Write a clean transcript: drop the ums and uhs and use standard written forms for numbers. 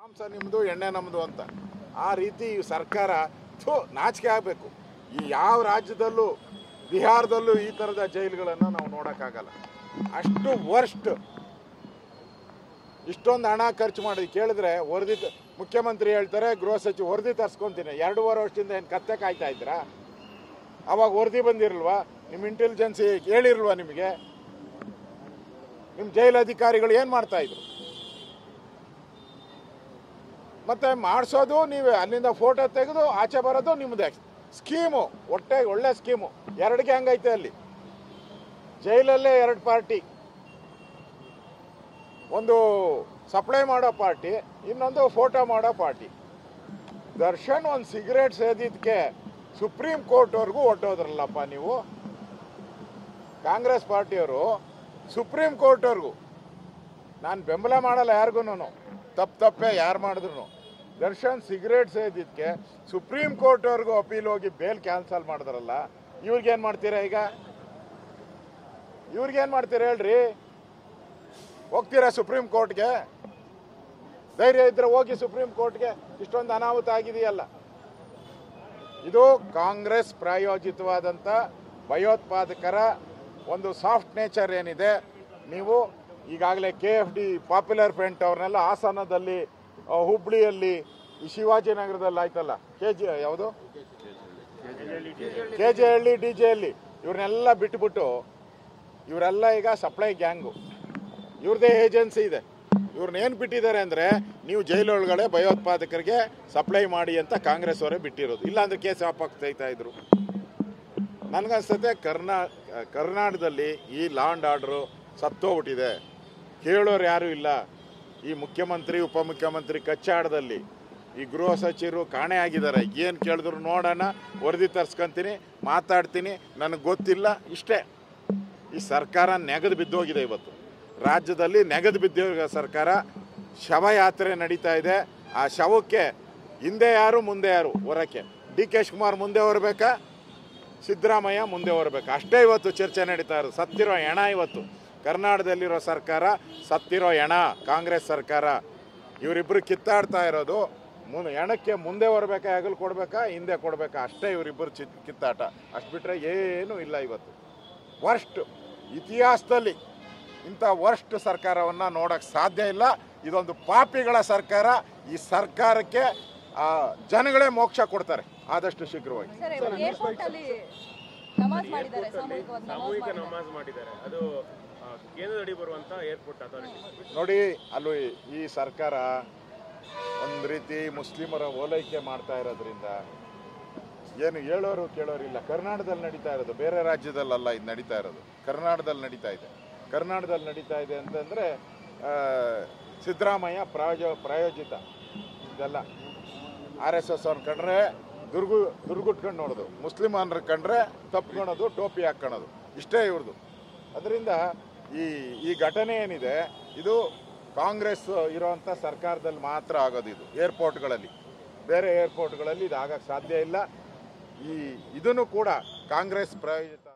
ಮಾಂಸ ನಿಮ್ಮದು ಎಣ್ಣೆ ನಮ್ಮದು ಅಂತ ಆ ರೀತಿ ಸರ್ಕಾರ ನಾಚಿಕೆ ಆಗಬೇಕು. ಈ ಯಾವ ರಾಜ್ಯದಲ್ಲೂ ಬಿಹಾರದಲ್ಲೂ ಈ ಥರದ ಜೈಲುಗಳನ್ನು ನಾವು ನೋಡೋಕ್ಕಾಗಲ್ಲ. ಅಷ್ಟು ವರ್ಸ್ಟ್. ಇಷ್ಟೊಂದು ಹಣ ಖರ್ಚು ಮಾಡಿ ಕೇಳಿದ್ರೆ ವರದಿ ಮುಖ್ಯಮಂತ್ರಿ ಹೇಳ್ತಾರೆ, ಗೃಹ ಸಚಿವ ವರದಿ ತರಿಸ್ಕೊತೀನಿ. 2.5 ವರ್ಷದಿಂದ ಏನು ಕತ್ತೆ ಕಾಯ್ತಾ ಇದ್ದೀರಾ? ಅವಾಗ ವರದಿ ಬಂದಿರಲ್ವಾ? ನಿಮ್ಮ ಇಂಟೆಲಿಜೆನ್ಸಿ ಹೇಳಿರಲ್ವಾ ನಿಮಗೆ? ನಿಮ್ಮ ಜೈಲು ಅಧಿಕಾರಿಗಳು ಏನು ಮಾಡ್ತಾಯಿದ್ರು? ಮತ್ತೆ ಮಾಡಿಸೋದು ನೀವೇ, ಅಲ್ಲಿಂದ ಫೋಟೋ ತೆಗೆದು ಆಚೆ ಬರೋದು ನಿಮ್ಮದೇ ಸ್ಕೀಮು. ಒಳ್ಳೆ ಸ್ಕೀಮು. 2 ಗ್ಯಾಂಗ್ ಐತೆ ಅಲ್ಲಿ ಜೈಲಲ್ಲೇ. 2 ಪಾರ್ಟಿ, ಒಂದು ಸಪ್ಲೈ ಮಾಡೋ ಪಾರ್ಟಿ, ಇನ್ನೊಂದು ಫೋಟೋ ಮಾಡೋ ಪಾರ್ಟಿ. ದರ್ಶನ್ ಒಂದು ಸಿಗರೇಟ್ ಸೇದಿದ್ದಕ್ಕೆ ಸುಪ್ರೀಂ ಕೋರ್ಟ್ವರೆಗೂ ಹೊಟ್ಟೋದ್ರಲ್ಲಪ್ಪ ನೀವು. ಕಾಂಗ್ರೆಸ್ ಪಾರ್ಟಿಯವರು ಸುಪ್ರೀಂ ಕೋರ್ಟ್ವರೆಗೂ. ನಾನು ಬೆಂಬಲ ಮಾಡಲ್ಲ ಯಾರಿಗೂ, ತಪ್ಪೇ ಯಾರು ಮಾಡಿದ್ರು. ದರ್ಶನ್ ಸಿಗರೇಟ್ ಸೇದಿದ್ದಕ್ಕೆ ಸುಪ್ರೀಂ ಕೋರ್ಟ್ವರೆಗೂ ಅಪೀಲ್ ಹೋಗಿ ಬೇಲ್ ಕ್ಯಾನ್ಸಲ್ ಮಾಡಿದ್ರಲ್ಲ. ಇವ್ರಿಗೇನು ಮಾಡ್ತೀರಾ ಈಗ? ಇವ್ರಿಗೇನು ಮಾಡ್ತೀರಾ ಹೇಳ್ರಿ? ಹೋಗ್ತೀರಾ ಸುಪ್ರೀಂ ಕೋರ್ಟ್ಗೆ? ಧೈರ್ಯ ಇದ್ರೆ ಹೋಗಿ ಸುಪ್ರೀಂ ಕೋರ್ಟ್ಗೆ. ಇಷ್ಟೊಂದು ಅನಾಹುತ ಆಗಿದೆಯಲ್ಲ. ಇದು ಕಾಂಗ್ರೆಸ್ ಪ್ರಾಯೋಜಿತವಾದಂಥ ಭಯೋತ್ಪಾದಕರ ಒಂದು ಸಾಫ್ಟ್ ನೇಚರ್ ಏನಿದೆ. ನೀವು ಈಗಾಗಲೇ KFD ಪಾಪ್ಯುಲರ್ ಫ್ರಂಟ್ ಅವ್ರನ್ನೆಲ್ಲ ಹಾಸನದಲ್ಲಿ, ಹುಬ್ಳಿಯಲ್ಲಿ, ಈ ಶಿವಾಜಿನಗರದಲ್ಲಿ ಆಯ್ತಲ್ಲ, ಯಾವುದು KJಹಳ್ಳಿ DJಹಳ್ಳಿ, ಇವ್ರನ್ನೆಲ್ಲ ಬಿಟ್ಬಿಟ್ಟು ಇವರೆಲ್ಲ ಈಗ ಸಪ್ಲೈ ಗ್ಯಾಂಗು. ಇವ್ರದೇ ಏಜೆನ್ಸಿ ಇದೆ. ಇವ್ರನ್ನೇನು ಬಿಟ್ಟಿದ್ದಾರೆ ಅಂದರೆ, ನೀವು ಜೈಲೊಳಗಡೆ ಭಯೋತ್ಪಾದಕರಿಗೆ ಸಪ್ಲೈ ಮಾಡಿ ಅಂತ ಕಾಂಗ್ರೆಸ್ ಅವರೇ ಬಿಟ್ಟಿರೋದು. ಇಲ್ಲಾಂದ್ರೆ ಕೇಸ್ ವಾಪಸ್ ತೆಗಿತಾ ಇದ್ರು. ನನಗನ್ಸುತ್ತೆ ಕರ್ನಾಟಕದಲ್ಲಿ ಈ ಲಾ ಆ್ಯಂಡ್ ಆರ್ಡ್ರು ಸತ್ತೋಗ್ಬಿಟ್ಟಿದೆ. ಕೇಳೋರು ಯಾರೂ ಇಲ್ಲ. ಈ ಮುಖ್ಯಮಂತ್ರಿ ಉಪಮುಖ್ಯಮಂತ್ರಿ ಕಚ್ಚಾಡದಲ್ಲಿ ಈ ಗೃಹ ಸಚಿವರು ಕಾಣೆ ಆಗಿದ್ದಾರೆ. ಏನು ಕೇಳಿದ್ರು ನೋಡೋಣ, ವರದಿ ತರಿಸ್ಕೊಂತೀನಿ, ಮಾತಾಡ್ತೀನಿ, ನನಗೆ ಗೊತ್ತಿಲ್ಲ, ಇಷ್ಟೇ. ಈ ಸರ್ಕಾರ ನೆಗೆದು ಬಿದ್ದೋಗಿದೆ. ಇವತ್ತು ರಾಜ್ಯದಲ್ಲಿ ನೆಗೆದು ಬಿದ್ದೋಗ ಸರ್ಕಾರ. ಶವಯಾತ್ರೆ ನಡೀತಾ ಇದೆ. ಆ ಶವಕ್ಕೆ ಹಿಂದೆ ಯಾರು ಮುಂದೆ ಯಾರು ಹೊರಕ್ಕೆ? DK ಶಿವಕುಮಾರ್ ಮುಂದೆ ಹೊರಬೇಕಾ, ಸಿದ್ದರಾಮಯ್ಯ ಮುಂದೆ ಹೊರಬೇಕಾ? ಅಷ್ಟೇ ಇವತ್ತು ಚರ್ಚೆ ನಡೀತಾ ಇರೋದು. ಸತ್ತಿರೋ ಹೆಣ ಇವತ್ತು ಕರ್ನಾಟಕದಲ್ಲಿರೋ ಸರ್ಕಾರ, ಸತ್ತಿರೋ ಹೆಣ ಕಾಂಗ್ರೆಸ್ ಸರ್ಕಾರ. ಇವರಿಬ್ಬರು ಕಿತ್ತಾಡ್ತಾ ಇರೋದು. ಹೆಣಕ್ಕೆ ಮುಂದೆ ಹೊರಬೇಕಾ, ಹೆಗಲು ಕೊಡಬೇಕಾ, ಹಿಂದೆ ಕೊಡಬೇಕಾ? ಅಷ್ಟೇ ಇವರಿಬ್ಬರು ಕಿತ್ತಾಟ. ಅಷ್ಟು ಬಿಟ್ಟರೆ ಏನೂ ಇಲ್ಲ. ಇವತ್ತು ವರ್ಸ್ಟ್. ಇತಿಹಾಸದಲ್ಲಿ ಇಂಥ ವರ್ಸ್ಟ್ ಸರ್ಕಾರವನ್ನು ನೋಡೋಕ್ಕೆ ಸಾಧ್ಯ ಇಲ್ಲ. ಇದೊಂದು ಪಾಪಿಗಳ ಸರ್ಕಾರ. ಈ ಸರ್ಕಾರಕ್ಕೆ ಜನಗಳೇ ಮೋಕ್ಷ ಕೊಡ್ತಾರೆ ಆದಷ್ಟು ಶೀಘ್ರವಾಗಿ. ಸಾಮೂಹಿಕ ನಮಾಜ್ ಮಾಡಿದ್ದಾರೆ. ಅದು ಕೇಂದ್ರದಡಿ ಬರುವಂತ ಏರ್ಪೋರ್ಟ್ ಅಥಾರಿಟಿ ನೋಡಿ. ಅಲ್ಲಿ ಈ ಸರ್ಕಾರ ಒಂದು ರೀತಿ ಮುಸ್ಲಿಮರ ಓಲೈಕೆ ಮಾಡ್ತಾ ಇರೋದ್ರಿಂದ ಏನು ಹೇಳೋರು ಕೇಳೋರಿಲ್ಲ. ಕರ್ನಾಟಕದಲ್ಲಿ ನಡೀತಾ ಇರೋದು, ಬೇರೆ ರಾಜ್ಯದಲ್ಲ ಇದು ನಡೀತಾ ಇರೋದು. ಕರ್ನಾಟಕದಲ್ಲಿ ನಡೀತಾ ಇದೆ. ಕರ್ನಾಟಕದಲ್ಲಿ ನಡೀತಾ ಇದೆ ಅಂತಂದರೆ ಸಿದ್ದರಾಮಯ್ಯ ಪ್ರಾಯೋಜಿತ. ಇದೆಲ್ಲ RSS ಅವ್ರನ್ನ ಕಂಡ್ರೆ ದುರ್ಗುಟ್ಕೊಂಡು ನೋಡೋದು, ಮುಸ್ಲಿಮನ್ರ ಕಂಡ್ರೆ ತಪ್ಪಿಕೊಳ್ಳೋದು, ಟೋಪಿ ಹಾಕ್ಕೊಳ್ಳೋದು, ಇಷ್ಟೇ ಇವ್ರದ್ದು. ಅದರಿಂದ ಈ ಘಟನೆ ಏನಿದೆ ಇದು ಕಾಂಗ್ರೆಸ್ ಇರೋವಂಥ ಸರ್ಕಾರದಲ್ಲಿ ಮಾತ್ರ ಆಗೋದು. ಇದು ಏರ್ಪೋರ್ಟ್ಗಳಲ್ಲಿ, ಬೇರೆ ಏರ್ಪೋರ್ಟ್ಗಳಲ್ಲಿ ಇದು ಆಗಕ್ಕೆ ಸಾಧ್ಯ ಇಲ್ಲ. ಇದನ್ನು ಕೂಡ ಕಾಂಗ್ರೆಸ್ ಪ್ರಾಯೋಜಿತ